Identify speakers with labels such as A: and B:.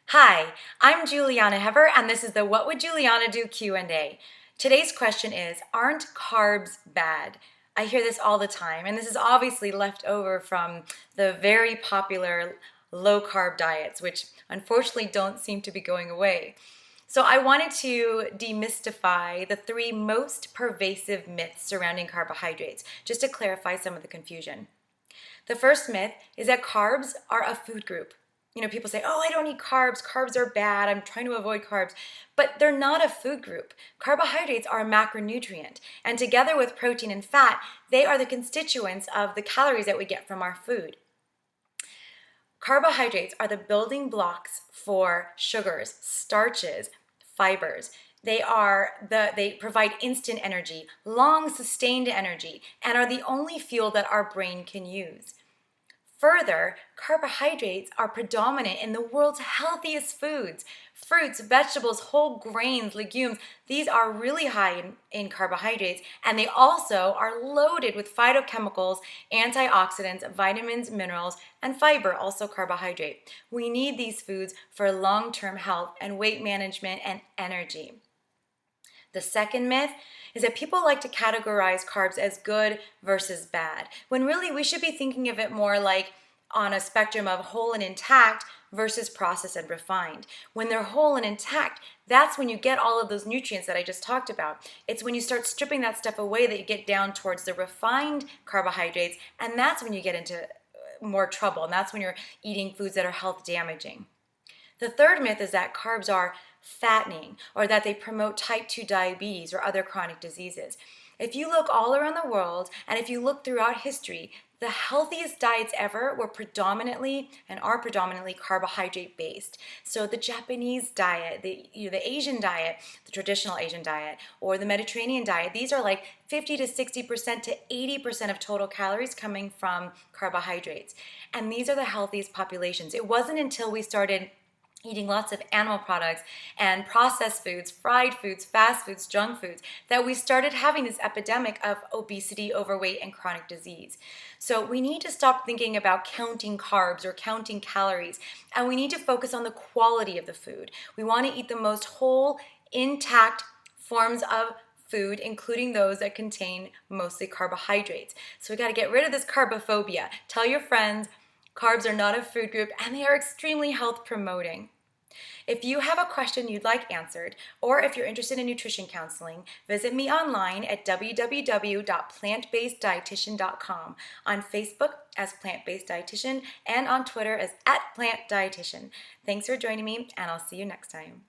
A: Hi, I'm Julieanna Hever, and this is the What Would Julieanna Do Q&A. Today's question is, aren't carbs bad? I hear this all the time, and this is obviously left over from the very popular low-carb diets, which unfortunately don't seem to be going away. So I wanted to demystify the three most pervasive myths surrounding carbohydrates, just to clarify some of the confusion. The first myth is that carbs are a food group. People say, oh, I don't eat carbs. Carbs are bad. I'm trying to avoid carbs. But they're not a food group. Carbohydrates are a macronutrient. And together with protein and fat, they are the constituents of the calories that we get from our food. Carbohydrates are the building blocks for sugars, starches, fibers. They provide instant energy, long sustained energy, and are the only fuel that our brain can use. Further, carbohydrates are predominant in the world's healthiest foods. Fruits, vegetables, whole grains, legumes, these are really high in carbohydrates, and they also are loaded with phytochemicals, antioxidants, vitamins, minerals, and fiber, also carbohydrate. We need these foods for long-term health and weight management and energy. The second myth is that people like to categorize carbs as good versus bad, when really we should be thinking of it more like on a spectrum of whole and intact versus processed and refined. When they're whole and intact, that's when you get all of those nutrients that I just talked about. It's when you start stripping that stuff away that you get down towards the refined carbohydrates, and that's when you get into more trouble, and that's when you're eating foods that are health damaging. The third myth is that carbs are fattening, or that they promote type 2 diabetes or other chronic diseases. If you look all around the world, and if you look throughout history, the healthiest diets ever were predominantly and are predominantly carbohydrate based. So the Japanese diet, the Asian diet, the traditional Asian diet, or the Mediterranean diet, these are like 50 to 60% to 80% of total calories coming from carbohydrates. And these are the healthiest populations. It wasn't until we started eating lots of animal products and processed foods, fried foods, fast foods, junk foods, that we started having this epidemic of obesity, overweight, and chronic disease. So we need to stop thinking about counting carbs or counting calories, and we need to focus on the quality of the food. We want to eat the most whole, intact forms of food, including those that contain mostly carbohydrates. So we got to get rid of this carbophobia. Tell your friends, carbs are not a food group, and they are extremely health promoting. If you have a question you'd like answered, or if you're interested in nutrition counseling, visit me online at www.plantbaseddietitian.com, on Facebook as Plant Based Dietitian, and on Twitter as @PlantDietitian. Thanks for joining me, and I'll see you next time.